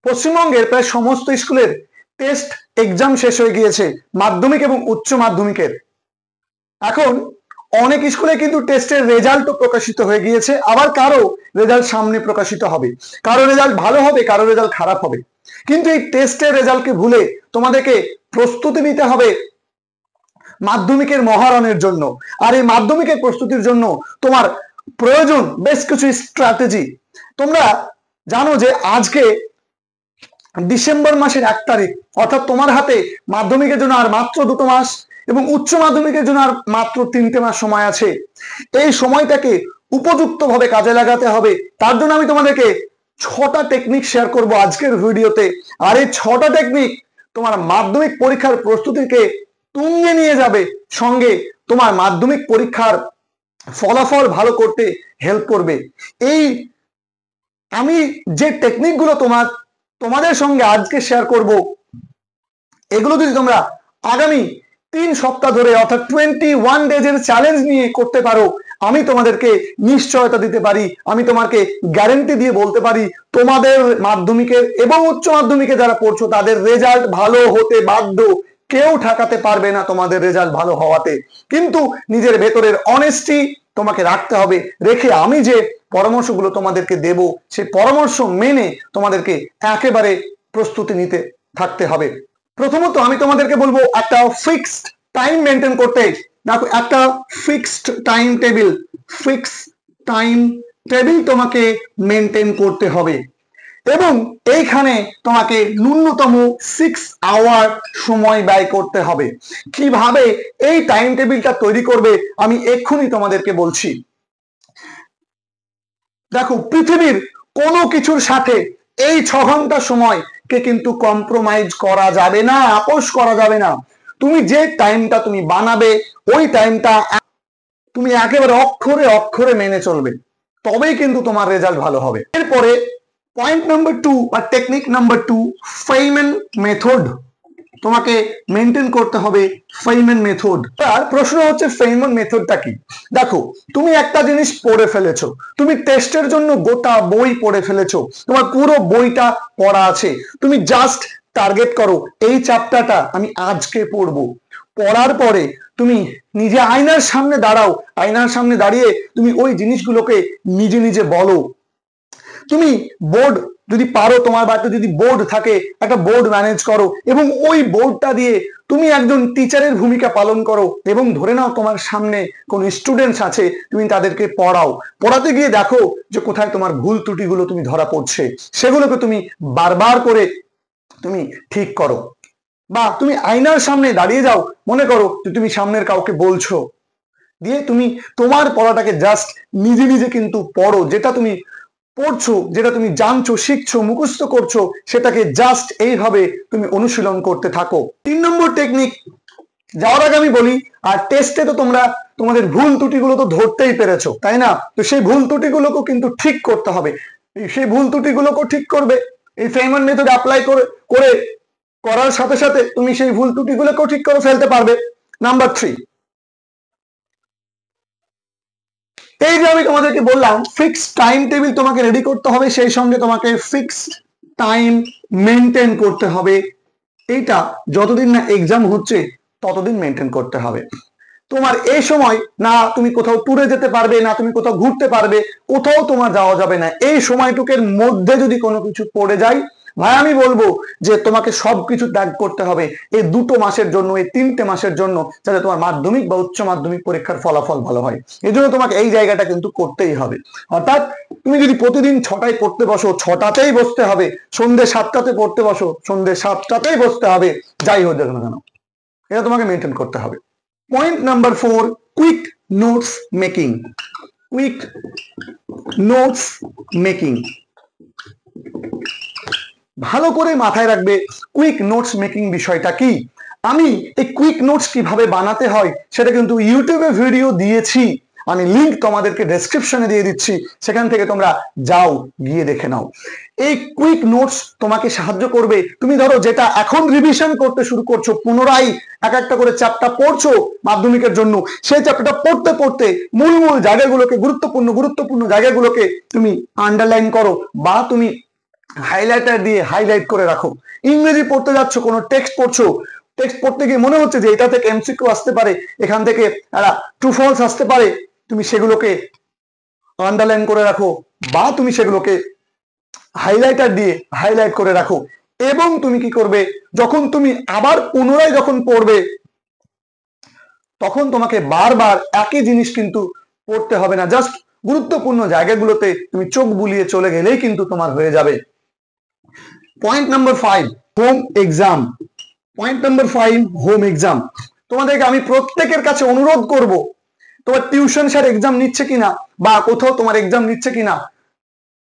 পশ্চিমবঙ্গের প্রায় সমস্ত স্কুলের টেস্ট এক্সাম শেষ হয়ে গিয়েছে, মাধ্যমিক এবং উচ্চ মাধ্যমিকের। এখন অনেক স্কুলে কিন্তু টেস্টের রেজাল্টও প্রকাশিত হয়ে গিয়েছে, আবার কারো রেজাল্ট সামনে প্রকাশিত হবে, কারো রেজাল্ট ভালো হবে, কারো রেজাল্ট খারাপ হবে। কিন্তু এই টেস্টের রেজাল্টকে ভুলে তোমাদেরকে প্রস্তুতি নিতে হবে মাধ্যমিকের মহারণের জন্য। আর এই মাধ্যমিকের প্রস্তুতির জন্য তোমার প্রয়োজন বেশ কিছু স্ট্র্যাটেজি। তোমরা জানো যে আজকে ডিসেম্বর মাসের 1 তারিখ, অর্থাৎ তোমার হাতে মাধ্যমিকের জন্য আর মাত্র 2 মাস এবং উচ্চ মাধ্যমিকের জন্য আর মাত্র 3টে মাস সময় আছে। এই সময়টাকে উপযুক্তভাবে কাজে লাগাতে হবে। তার জন্য আমি তোমাদেরকে 6টা টেকনিক শেয়ার করব আজকের ভিডিওতে। আর এই 6টা টেকনিক তোমার মাধ্যমিক পরীক্ষার প্রস্তুতিকে তুঙ্গে নিয়ে যাবে, সঙ্গে তোমার মাধ্যমিক পরীক্ষার ফলাফল ভালো করতে হেল্প করবে। এই আমি যে টেকনিকগুলো তোমাদের সঙ্গে আজকে শেয়ার করব, এগুলো যদি তোমরা আগামী 3 সপ্তাহ ধরে অর্থাৎ 21 ডেজের চ্যালেঞ্জ নিয়ে করতে পারো, আমি তোমাদেরকে নিশ্চয়তা দিতে পারি, আমি তোমাকে গ্যারান্টি দিয়ে বলতে পারি, তোমাদের মাধ্যমিকের এবং উচ্চ মাধ্যমিকে যারা পড়ছো তাদের রেজাল্ট ভালো হতে বাধ্য। কেউ ঠেকাতে পারবে না তোমাদের রেজাল্ট ভালো হওয়াতে। কিন্তু নিজের ভেতরের অনেস্টি তোমাকে রাখতে হবে, রেখে আমি যে পরামর্শগুলো তোমাদেরকে দেব সেই পরামর্শ মেনে তোমাদেরকে একেবারে প্রস্তুতি নিতে থাকতে হবে। প্রথমত আমি তোমাদেরকে বলবো একটা ফিক্সড টাইম মেনটেন করতে। দেখো, একটা ফিক্সড টাইম টেবিল তোমাকে মেনটেন করতে হবে এবং এইখানে তোমাকে ন্যূনতম 6 আওয়ার সময় ব্যয় করতে হবে। কিভাবে এই টাইম টেবিলটা তৈরি করবে আমি এক্ষুনি তোমাদেরকে বলছি। দেখো, পৃথিবীর কোনো কিছুর সাথে এই 6 ঘন্টা সময়কে কিন্তু কম্প্রোমাইজ করা যাবে না, আপোষ করা যাবে না। তুমি যে টাইমটা তুমি বানাবে ওই টাইমটা তুমি একেবারে অক্ষরে অক্ষরে মেনে চলবে, তবেই কিন্তু তোমার রেজাল্ট ভালো হবে। এরপরে পয়েন্ট নাম্বার 2 বা টেকনিক নাম্বার 2, ফেইমান মেথড তোমাকে মেনটেন করতে হবে। ফেইমান মেথড, আর প্রশ্ন হচ্ছে ফেইমান মেথডটা কি? দেখো, তুমি একটা জিনিস পড়ে ফেলেছো, তুমি টেস্টের জন্য গোটা বই পড়ে ফেলেছো, তোমার পুরো বইটা পড়া আছে, তুমি জাস্ট টার্গেট করো এই চ্যাপ্টারটা আমি আজকে পড়বো। পড়ার পরে তুমি নিজে আয়নার সামনে দাঁড়াও, আয়নার সামনে দাঁড়িয়ে তুমি ওই জিনিসগুলোকে নিজে নিজে বলো। তুমি বোর্ড যদি পারো, তোমার বাড়িতে যদি বোর্ড থাকে, একটা বোর্ড ম্যানেজ করো এবং ওই বোর্ডটা দিয়ে তুমি একজন টিচারের ভূমিকা পালন করো এবং ধরে নাও তোমার সামনে কোনো স্টুডেন্টস আছে, তুমি তাদেরকে পড়াও। পড়াতে গিয়ে দেখো যে কোথায় তোমার ভুল ত্রুটিগুলো তুমি ধরা পড়ছে, সেগুলোকে তুমি বারবার করে তুমি ঠিক করো। বা তুমি আয়নার সামনে দাঁড়িয়ে যাও, মনে করো যে তুমি সামনের কাউকে বলছো, দিয়ে তুমি তোমার পড়াটাকে জাস্ট নিজে নিজে কিন্তু পড়ো। যেটা তুমি পড়ছো, যেটা তুমি জানছো, শিখছো, মুখস্থ করছো, সেটাকে জাস্ট এইভাবে তুমি অনুশীলন করতে থাকো। 3 নম্বর টেকনিক যাওয়ার আগে আমি বলি, আর টেস্টে তো তোমরা তোমাদের ভুল ত্রুটিগুলো তো ধরতেই পেরেছো, তাই না? তো সেই ভুল ত্রুটিগুলোকে কিন্তু ঠিক করতে হবে। সেই ভুল ত্রুটিগুলোকে ঠিক করবে এই ফেইমান মেথড অ্যাপ্লাই করার সাথে সাথে তুমি সেই ভুল ত্রুটিগুলোকেও ঠিক করে ফেলতে পারবে। নাম্বার 3, এই যে আমি তোমাদেরকে বললাম ফিক্সড টাইম টেবিল তোমাকে রেডি করতে হবে, সেই সঙ্গে তোমাকে ফিক্সড টাইম মেনটেন করতে হবে। এইটা যতদিন না এক্সাম হচ্ছে ততদিন মেনটেন করতে হবে। তোমার এই সময় না তুমি কোথাও ট্যুরে যেতে পারবে, না তুমি কোথাও ঘুরতে পারবে, কোথাও তোমার যাওয়া যাবে না। এই সময়টুকের মধ্যে যদি কোনো কিছু পড়ে যায়, ভাই আমি বলবো যে তোমাকে সবকিছু ত্যাগ করতে হবে এই 2 মাসের জন্য, এই 3টে মাসের জন্য, যাতে তোমার মাধ্যমিক বা উচ্চ মাধ্যমিক পরীক্ষার ফলাফল ভালো হয়। এই জন্য তোমাকে এই জায়গাটা কিন্তু করতেই হবে। অর্থাৎ তুমি যদি প্রতিদিন 6টায় পড়তে বসো, 6টাতেই বসতে হবে, সন্ধ্যে 7টাতে পড়তে বসো, সন্ধ্যে 7টাতেই বসতে হবে, যাই হোক না কেন, এটা তোমাকে মেনটেন করতে হবে। Point number 4, quick notes making. Quick notes making ভালো করে মাথায় রাখবে। কুইক নোটস মেকিং বিষয়টা কি? আমি এই কুইক নোটস কিভাবে বানাতে হয় সেটা কিন্তু ইউটিউবে ভিডিও দিয়েছি, আমি লিংক তোমাদেরকে ডেসক্রিপশনে দিয়ে দিচ্ছি, সেখান থেকে তোমরা যাও, গিয়ে দেখে নাও। এই কুইক নোটস তোমাকে সাহায্য করবে। তুমি ধরো যেটা এখন রিভিশন করতে শুরু করছো, পুনরায় এক একটা করে চ্যাপ্টার পড়ছো মাধ্যমিকের জন্য, সেই চ্যাপ্টারটা পড়তে পড়তে মূল জায়গাগুলোকে, গুরুত্বপূর্ণ জায়গাগুলোকে তুমি আন্ডারলাইন করো বা তুমি হাইলাইটার দিয়ে হাইলাইট করে রাখো। ইংরেজি পড়তে যাচ্ছ, কোনো টেক্সট পড়ছো, টেক্সট পড়তে গিয়ে মনে হচ্ছে যে এটা থেকে এমসিকিউ আসতে পারে, এখান থেকে ট্রু ফলস আসতে পারে, তুমি সেগুলোকে আন্ডারলাইন করে রাখো বা তুমি সেগুলোকে হাইলাইটার দিয়ে হাইলাইট করে রাখো। এবং তুমি কি করবে, যখন তুমি আবার পুনরায় যখন পড়বে, তখন তোমাকে বারবার একই জিনিস কিন্তু পড়তে হবে না, জাস্ট গুরুত্বপূর্ণ জায়গাগুলোতে তুমি চোখ বুলিয়ে চলে গেলেই কিন্তু তোমার হয়ে যাবে। Point number 5, home exam. Point number 5, home exam. তোমাদেরকে আমি প্রত্যেকের কাছে অনুরোধ করব, তোমার টিউশন স্যার এক্সাম নিচ্ছে কিনা বা কোথাও তোমার এক্সাম নিচ্ছে কিনা,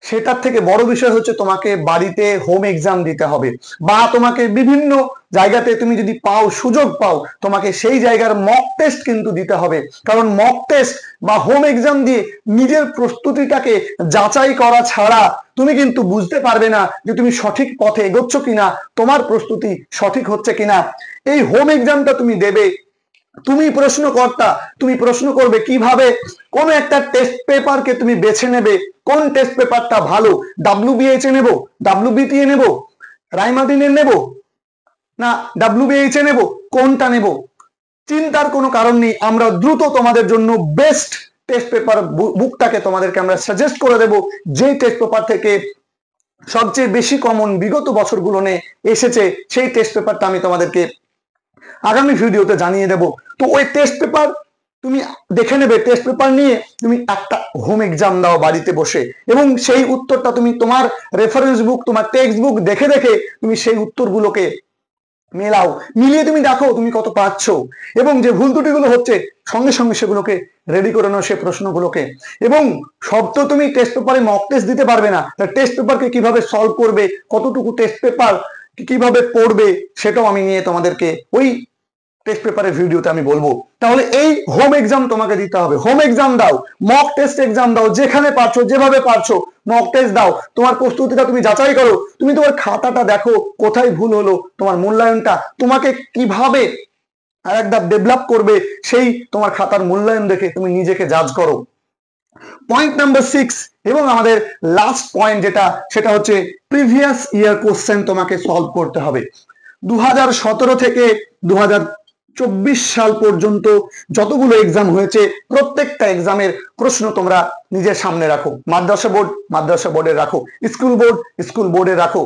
সেটার থেকে বড় বিষয় হচ্ছে তোমাকে বাড়িতে হোম এক্সাম দিতে হবে, বা তোমাকে বিভিন্ন জায়গাতে তুমি যদি পাও, সুযোগ পাও, তোমাকে সেই জায়গার মক টেস্ট কিন্তু দিতে হবে। কারণ মক টেস্ট বা হোম এক্সাম দিয়ে নিজের প্রস্তুতিটাকে যাচাই করা ছাড়া তুমি কিন্তু বুঝতে পারবে না যে তুমি সঠিক পথে এগোচ্ছ কিনা, তোমার প্রস্তুতি সঠিক হচ্ছে কিনা। এই হোম এক্সামটা তুমি দেবে, তুমি প্রশ্নকর্তা, তুমি প্রশ্ন করবে কিভাবে, কোন একটা টেস্ট পেপারকে তুমি বেছে নেবে, কোন টেস্ট পেপারটা ভালো, WBH এ নেব, WBT এ নেব, রায়মার্টিনের নেব না WBH এ নেব, কোনটা নেব? চিন্তার কোনো কারণ নেই, আমরা দ্রুত তোমাদের জন্য বেস্ট টেস্ট পেপার বুকটাকে তোমাদেরকে আমরা সাজেস্ট করে দেব, যে টেস্ট পেপার থেকে সবচেয়ে বেশি কমন বিগত বছরগুলো এসেছে, সেই টেস্ট পেপারটা আমি তোমাদেরকে আগামী ভিডিওতে জানিয়ে দেব। তো ওই টেস্ট পেপার তুমি দেখে নেবে, টেস্ট পেপার নিয়ে তুমি একটা হোম এক্সাম দাও বাড়িতে বসে, এবং সেই উত্তরটা তুমি তোমার রেফারেন্স বুক, তোমার টেক্সট বুক দেখে দেখে তুমি সেই উত্তরগুলোকে মেলাও, মিলিয়ে তুমি দেখো তুমি কত পাচ্ছ, এবং যে ভুল ত্রুটিগুলো হচ্ছে সঙ্গে সঙ্গে সেগুলোকে রেডি করে নাও, সে প্রশ্নগুলোকে। এবং সব তো তুমি টেস্ট পেপারে মক টেস্ট দিতে পারবে না, টেস্ট পেপারকে কিভাবে সলভ করবে, কতটুকু টেস্ট পেপার কিভাবে পড়বে, সেটাও আমি নিয়ে তোমাদেরকে ওই টেস্ট পেপারের ভিডিওতে আমি বলবো। তাহলে এই হোম এক্সাম তোমাকে দিতে হবে, হোম এক্সাম দাও, মক টেস্ট এক্সাম দাও, যেখানে পারছো যেভাবে পারছো মক টেস্ট দাও, তোমার প্রস্তুতিটা তুমি যাচাই করো, তুমি তোমার খাতাটা দেখো কোথায় ভুল হলো, তোমার মূল্যায়নটা তোমাকে কিভাবে আরেকবার ডেভেলপ করবে, সেই তোমার খাতার মূল্যায়ন দেখে তুমি নিজেকে জাজ করো। পয়েন্ট নাম্বার 6 এবং আমাদের লাস্ট পয়েন্ট যেটা, সেটা হচ্ছে প্রিভিয়াস ইয়ার কোশ্চেন তোমাকে সলভ করতে হবে। 2017 থেকে 2024 সাল পর্যন্ত যতগুলো এক্সাম হয়েছে, প্রত্যেকটা এক্সামের প্রশ্ন তোমরা নিজের সামনে রাখো। মাদ্রাসা বোর্ড মাদ্রাসা বোর্ডের রাখো, স্কুল বোর্ড স্কুল বোর্ডের রাখো,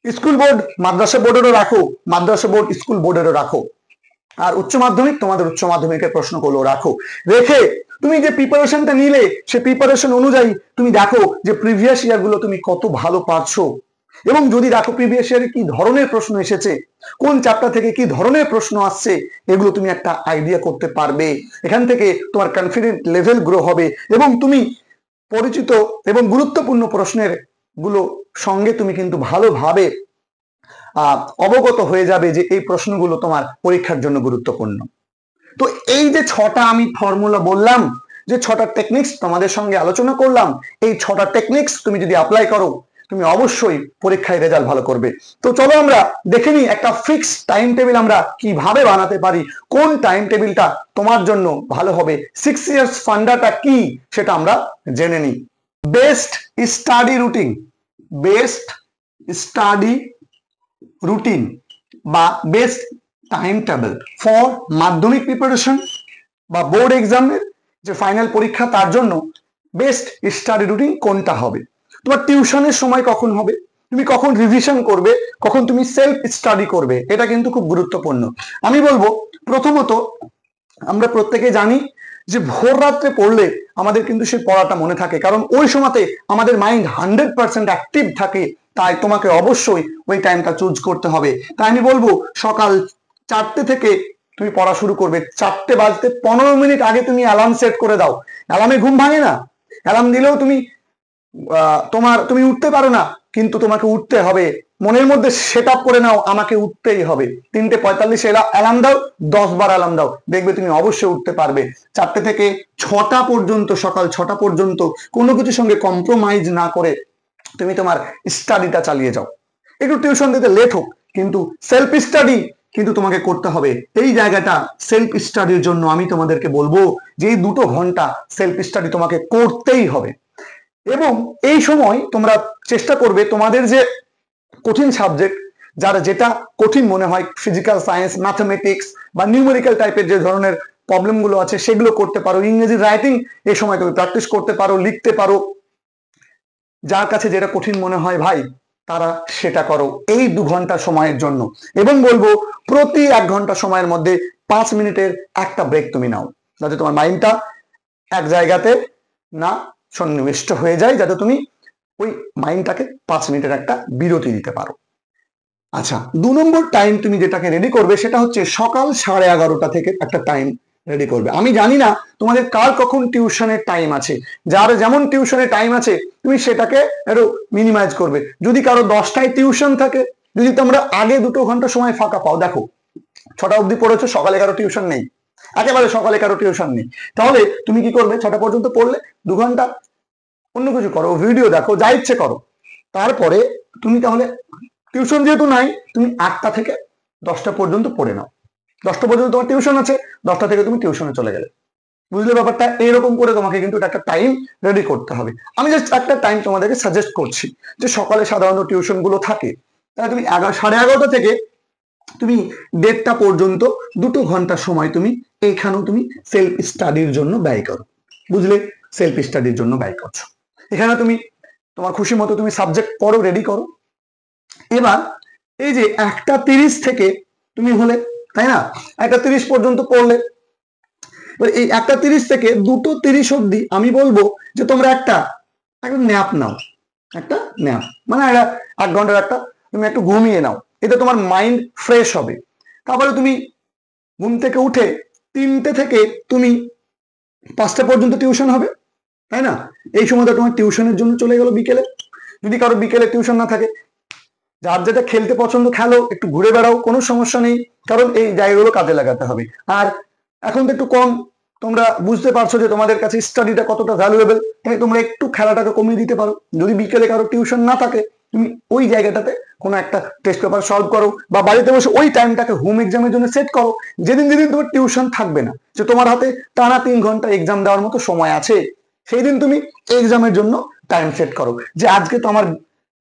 স্কুল বোর্ড মাদ্রাসা বোর্ডেরও রাখো, মাদ্রাসা বোর্ড স্কুল বোর্ডেরও রাখো, আর উচ্চ মাধ্যমিক তোমাদের উচ্চ মাধ্যমিকের প্রশ্নগুলো রাখো। রেখে তুমি যে প্রিপারেশনটা নিলে, সে প্রিপারেশন অনুযায়ী তুমি দেখো যে প্রিভিয়াস ইয়ার গুলো তুমি কত ভালো পারছো, এবং যদি দেখো প্রিভিয়াস ইয়ারে কি ধরনের প্রশ্ন এসেছে, কোন চ্যাপ্টার থেকে কি ধরনের প্রশ্ন আসছে, এগুলো তুমি একটা আইডিয়া করতে পারবে। এখান থেকে তোমার কনফিডেন্ট লেভেল গ্রো হবে, এবং তুমি পরিচিত এবং গুরুত্বপূর্ণ প্রশ্নের গুলো সঙ্গে তুমি কিন্তু ভালোভাবে অবগত হয়ে যাবে যে এই প্রশ্নগুলো তোমার পরীক্ষার জন্য গুরুত্বপূর্ণ। তো এই যে 6টা আমি ফর্মুলা বললাম, যে 6টা টেকনিক্স তোমাদের সঙ্গে আলোচনা করলাম, এই 6টা টেকনিক্স তুমি যদি অ্যাপ্লাই করো, তুমি অবশ্যই পরীক্ষায় রেজাল্ট ভালো করবে। তো চলো আমরা দেখে নিই একটা ফিক্স টাইম টেবিল আমরা কিভাবে বানাতে পারি, কোন টাইম টেবিলটা তোমার জন্য ভালো হবে, 6 ইয়ার্স ফান্ডাটা কি সেটা আমরা জেনে নিই। Best study routine, best study routine বা বেস্ট টাইম টেবিল ফর মাধ্যমিক প্রিপারেশন বা বোর্ড এক্সামের যে ফাইনাল পরীক্ষা, তার জন্য বেস্ট স্টাডি রুটিন কোনটা হবে, তোমার টিউশনের সময় কখন হবে, তুমি কখন রিভিশন করবে, কখন তুমি সেলফ স্টাডি করবে, এটা কিন্তু খুব গুরুত্বপূর্ণ। আমি বলবো প্রথমত, আমরা প্রত্যেকে জানি যে ভোর রাত্রে পড়লে আমাদের কিন্তু সেই পড়াটা মনে থাকে, কারণ ওই সময়তে আমাদের মাইন্ড 100% অ্যাক্টিভ থাকে, তাই তোমাকে অবশ্যই ওই টাইমটা চুজ করতে হবে। তাই আমি বলবো সকাল 4টে থেকে তুমি পড়া শুরু করবে, 4টে বাজতে 15 মিনিট আগে তুমি অ্যালার্ম সেট করে দাও। অ্যালার্মে ঘুম ভাঙে না, অ্যালার্ম দিলেও তুমি উঠতে পারো না, কিন্তু তোমাকে উঠতে হবে, মনের মধ্যে সেট আপ করে নাও আমাকে উঠতেই হবে। 3:45 অ্যালার্ম দাও, 10 বার অ্যালার্ম দাও, দেখবে তুমি অবশ্যই উঠতে পারবে। 4টে থেকে 6টা পর্যন্ত, সকাল 6টা পর্যন্ত কোনো কিছুর সঙ্গে কম্প্রোমাইজ না করে তুমি তোমার স্টাডিটা চালিয়ে যাও। একটু টিউশন দিতে লেট হোক, কিন্তু সেলফ স্টাডি কিন্তু তোমাকে করতে হবে। এই জায়গাটা সেলফ স্টাডির জন্য আমি তোমাদেরকে বলবো যে এই 2 ঘন্টা সেলফ স্টাডি তোমাকে করতেই হবে। এবং এই সময় তোমরা চেষ্টা করবে তোমাদের যে কঠিন সাবজেক্ট, যারা যেটা কঠিন মনে হয়, ফিজিক্যাল সায়েন্স, ম্যাথমেটিক্স বা নিউমেরিক্যাল টাইপের যে ধরনের প্রবলেম গুলো আছে সেগুলো করতে পারো। ইংরেজি রাইটিং এই সময় তুমি প্র্যাকটিস করতে পারো, লিখতে পারো। যার কাছে যেটা কঠিন মনে হয় ভাই, তারা সেটা করো এই 2 ঘন্টা সময়ের জন্য। এবং বলবো প্রতি 1 ঘন্টা সময়ের মধ্যে 5 মিনিটের একটা ব্রেক তুমি নাও, যাতে তোমার মাইন্ডটা এক জায়গাতে না সন্নিবিষ্ট হয়ে যায়, যাতে তুমি ওই মাইন্ডটাকে 5 মিনিটের একটা বিরতি দিতে পারো। আচ্ছা, 2 নম্বর টাইম তুমি যেটাকে রেডি করবে সেটা হচ্ছে সকাল 11:30 থেকে একটা টাইম রেডি করবে। আমি জানি না তোমাদের কার কখন টিউশনের টাইম আছে, যার যেমন টিউশনের টাইম আছে তুমি সেটাকে একটু মিনিমাইজ করবে। যদি কারো 10টায় টিউশন থাকে, যদি তোমরা আগে 2 ঘন্টা সময় ফাঁকা পাও, দেখো 6টা অবধি পড়েছো, সকালে কারো টিউশন নেই, একেবারে সকালে কারো টিউশন নেই, তাহলে তুমি কি করবে? 6টা পর্যন্ত পড়লে, 2 ঘন্টা অন্য কিছু করো, ভিডিও দেখো, যা ইচ্ছে করো। তারপরে তুমি তাহলে টিউশন যেহেতু নাই, তুমি 8টা থেকে 10টা পর্যন্ত পড়ে নাও। 10টা পর্যন্ত তোমার টিউশন আছে, 10টা থেকে তুমি টিউশনে চলে গেলে। বুঝলে ব্যাপারটা? এরকম করে তোমাকে কিন্তু একটা টাইম রেডি করতে হবে। আমি জাস্ট একটা টাইম তোমাদেরকে সাজেস্ট করছি, যে সকালে সাধারণত টিউশন গুলো থাকে, তাহলে তুমি 11:30 থেকে তুমি 1:30টা পর্যন্ত 2 ঘন্টা সময় তুমি এইখানেও তুমি সেলফ স্টাডির জন্য ব্যয় করো। বুঝলে? সেলফ স্টাডির জন্য ব্যয় করছো। এখানে তুমি তোমার খুশি মতো তুমি সাবজেক্ট পড়ো, রেডি করো। এবার এই যে 1:30 থেকে তুমি হলে, তাই না, 1:30 পর্যন্ত পড়লে, এবার এই 1:30 থেকে 2:30 অব্দি আমি বলবো যে তোমরা একটা ন্যাপ নাও। একটা ন্যাপ মানে 1 ঘন্টার একটা তুমি একটু ঘুমিয়ে নাও, এতে তোমার মাইন্ড ফ্রেশ হবে। তারপরে তুমি ঘুম থেকে উঠে 3টে থেকে তুমি 5টা পর্যন্ত টিউশন হবে, তাই না? এই সময়টা তোমার টিউশনের জন্য চলে গেল বিকেলে। যদি কারো বিকেলে টিউশন না থাকে, যার যেটা খেলতে পছন্দ খেলো, একটু ঘুরে বেড়াও, কোনো সমস্যা নেই, কারণ এই জায়গাগুলো কাজে লাগাতে হবে। আর এখন তো একটু কম, তোমরা বুঝতে পারছো যে তোমাদের কাছে স্টাডিটা কতটা ভ্যালুয়েবল, তাই তোমরা একটু খেলাটাকে কমিয়ে দিতে পারো। যদি বিকেলে কারো টিউশন না থাকে, তুমি ওই জায়গাটাতে কোনো একটা টেস্ট পেপার সলভ করো, বা বাড়িতে বসে ওই টাইমটাকে হোম এক্সামের জন্য সেট করো। যেদিন যেদিন তোমার টিউশন থাকবে না, যে তোমার হাতে টানা 3 ঘন্টা এক্সাম দেওয়ার মতো সময় আছে, সেই দিন তুমি এক্সামের জন্য টাইম সেট করো, যে আজকে তো আমার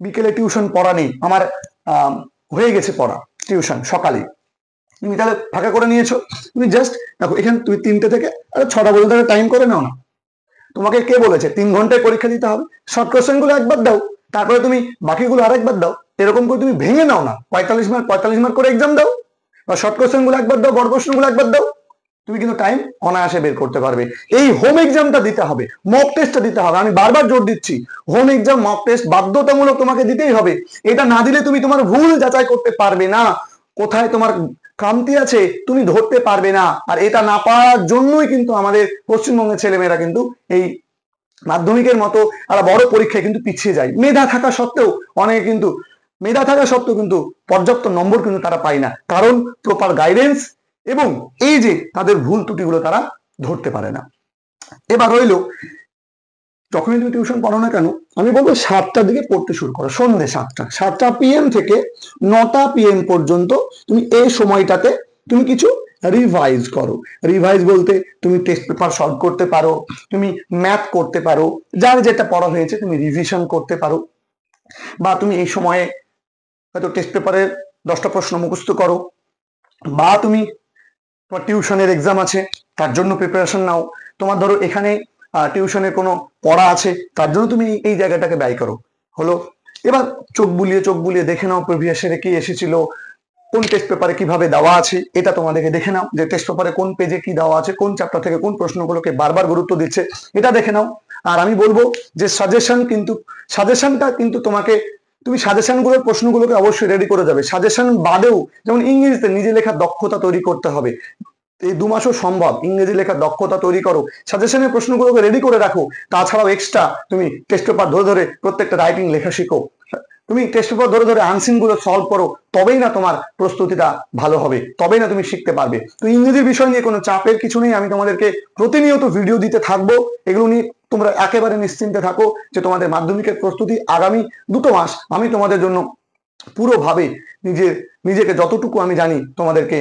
বিকেলে টিউশন পড়া নেই, আমার হয়ে গেছে পড়া টিউশন সকালে। তুমি তাহলে ফাঁকা করে নিয়েছো, তুমি জাস্ট দেখো এখানে তুমি 3টে থেকে 6টা পর্যন্ত টাইম করে নাও না। তোমাকে কে বলেছে 3 ঘন্টায় পরীক্ষা দিতে হবে? শর্ট কোশ্চেন গুলো একবার দাও, তারপরে তুমি বাকিগুলো আরেকবার দাও। এরকম করে তুমি ভেঙে নাও না, 45 মার্ক করে এক্সাম দাও, বা শর্ট কোশ্চেন গুলো একবার দাও, বড় প্রশ্ন গুলো একবার দাও। তুমি কিন্তু টাইম অনায়াসে বের করতে পারবে। এই হোম এক্সামটা দিতে হবে, মক টেস্টটা দিতে হবে। আমি বারবার জোর দিচ্ছি, হোম এক্সাম মক টেস্ট বাধ্যতামূলক তোমাকে দিতেই হবে। এটা না দিলে তুমি তোমার ভুল যাচাই করতে পারবে না, কোথায় তোমার খামতি আছে তুমি ধরতে পারবে না। আর এটা না পাওয়ার জন্যই কিন্তু আমাদের পশ্চিমবঙ্গের ছেলেমেয়েরা কিন্তু এই মাধ্যমিকের মতো আর বড় পরীক্ষায় কিন্তু পিছিয়ে যায়। মেধা থাকা সত্ত্বেও অনেকে কিন্তু কিন্তু পর্যাপ্ত নম্বর কিন্তু তারা পায় না, কারণ প্রপার গাইডেন্স এবং এই যে তাদের ভুল ত্রুটিগুলো তারা ধরতে পারে না। এবার রইল, যখনই তুমি টিউশন পড়ো না কেন, আমি বলবো 7টার দিকে পড়তে শুরু করো, সন্ধ্যে 7টা PM থেকে 9টা PM পর্যন্ত তুমি এই সময়টাতে তুমি কিছু রিভাইজ করো। রিভাইজ বলতে তুমি টেস্ট পেপার সলভ করতে পারো, তুমি ম্যাথ করতে পারো, যার যেটা পড়া হয়েছে তুমি রিভিশন করতে পারো, বা তুমি এই সময়ে হয়তো টেস্ট পেপারের 10টা প্রশ্ন মুখস্থ করো, বা তুমি তোমার টিউশনের এক্সাম আছে তার জন্য প্রিপারেশন নাও। তোমার ধরো এখানে টিউশনের কোনো পড়া আছে, তার জন্য তুমি এই জায়গাটাকে ব্যয় করো। হলো, এবার চোখ বুলিয়ে দেখে নাও প্রিভিয়াস ইয়ারে কি এসেছিল, কোন টেস্ট পেপারে কিভাবে দেওয়া আছে, এটা তোমাদেরকে দেখে নাও, যে টেস্ট পেপারে কোন পেজে কি দেওয়া আছে, কোন চ্যাপ্টার থেকে কোন প্রশ্নগুলোকে বারবার গুরুত্ব দিচ্ছে, এটা দেখে নাও। আর আমি বলবো যে সাজেশনটা কিন্তু তুমি সাজেশনগুলোর প্রশ্নগুলোকে অবশ্যই রেডি করে যাবে। সাজেশন বাদেও যেমন ইংরেজিতে নিজে লেখার দক্ষতা তৈরি করতে হবে, এই 2 মাসও সম্ভব ইংরেজি লেখার দক্ষতা তৈরি করো, সাজেশনের প্রশ্নগুলোকে রেডি করে রাখো। তাছাড়াও এক্সট্রা তুমি টেস্ট পেপার ধরে ধরে প্রত্যেকটা রাইটিং লেখা শিখো, তুমি টেস্ট পেপার ধরে ধরে আনসিন গুলো সলভ করো, তবেই না তোমার প্রস্তুতিটা ভালো হবে, তবেই না তুমি শিখতে পারবে। তো ইংরেজির বিষয় নিয়ে কোনো চাপের কিছু নেই, আমি তোমাদেরকে প্রতিনিয়ত ভিডিও দিতে থাকবো, এগুলো নিয়ে তোমরা একেবারে নিশ্চিন্তে থাকো যে তোমাদের মাধ্যমিকের প্রস্তুতি আগামী 2 মাস আমি তোমাদের জন্য পুরোভাবে নিজেকে যতটুকু আমি জানি তোমাদেরকে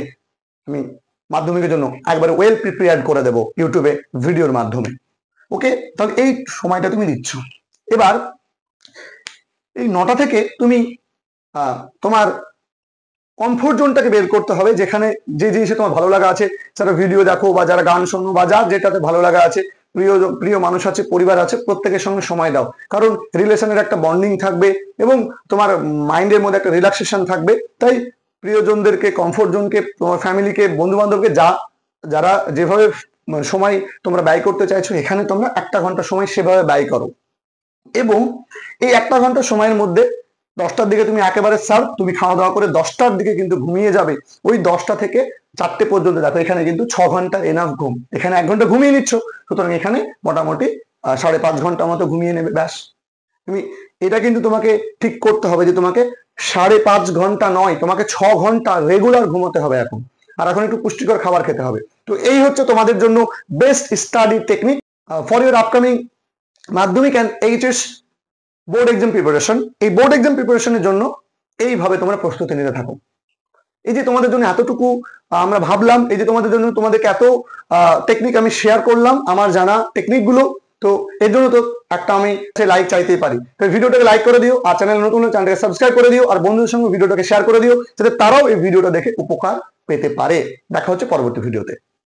আমি মাধ্যমিকের জন্য একবারে ওয়েল প্রিপেয়ার্ড করে দেবো ইউটিউবে ভিডিওর মাধ্যমে। ওকে, তাহলে এই সময়টা তুমি দিচ্ছ, এবার এই 9টা থেকে তুমি তোমার কমফোর্ট জোনটাকে বের করতে হবে, যেখানে যে জিনিসে তোমার ভালো লাগা আছে, যারা ভিডিও দেখো বা যারা গান শোনো বা যার যেটাতে ভালো লাগা আছে, প্রিয় প্রিয় মানুষ আছে, পরিবার আছে, প্রত্যেকের সঙ্গে সময় দাও। কারণ রিলেশনের একটা বন্ডিং থাকবে এবং তোমার মাইন্ডের মধ্যে একটা রিল্যাক্সেশন থাকবে। তাই প্রিয়জনদেরকে, কমফোর্ট জোনকে, তোমার ফ্যামিলিকে, বন্ধু বান্ধবকে যারা যেভাবে সময় তোমরা ব্যয় করতে চাইছো, এখানে তোমরা 1 ঘন্টা সময় সেভাবে ব্যয় করো। এবং এই 1 ঘন্টা সময়ের মধ্যে 10টার দিকে তুমি একেবারে সার্ভ, তুমি খাওয়া দাওয়া করে 10টার দিকে কিন্তু ঘুমিয়ে যাবে। ওই 10টা থেকে 4টে পর্যন্ত দেখো, এখানে কিন্তু 6 ঘন্টা এনাফ ঘুম। এখানে 1 ঘন্টা ঘুমিয়ে নিচ্ছ, সুতরাং এখানে মোটামুটি 5.5 ঘন্টা মতো ঘুমিয়ে নেবে, ব্যাস। তুমি এটা কিন্তু তোমাকে ঠিক করতে হবে যে তোমাকে 5.5 ঘন্টা নয়, তোমাকে 6 ঘন্টা রেগুলার ঘুমোতে হবে এখন। আর এখন একটু পুষ্টিকর খাবার খেতে হবে। তো এই হচ্ছে তোমাদের জন্য best study technique for your upcoming Madhyamik and HS board exam preparation. এই বোর্ড এক্সাম প্রিপারেশনের জন্য এইভাবে তোমরা প্রস্তুতি নিতে থাকো। এই যে তোমাদের জন্য এতটুকু আমরা ভাবলাম, এই যে তোমাদের জন্য তোমাদেরকে এত টেকনিক আমি শেয়ার করলাম, আমার জানা টেকনিক গুলো, তো এর জন্য তো একটা আমি লাইক চাইতেই পারি। তো ভিডিওটাকে লাইক করে দিও, আর চ্যানেল নতুন হলে চ্যানেলটাকে সাবস্ক্রাইব করে দিও, আর বন্ধুদের সঙ্গে ভিডিওটাকে শেয়ার করে দিও, যাতে তারাও এই ভিডিওটা দেখে উপকার পেতে পারে। দেখা হচ্ছে পরবর্তী ভিডিওতে।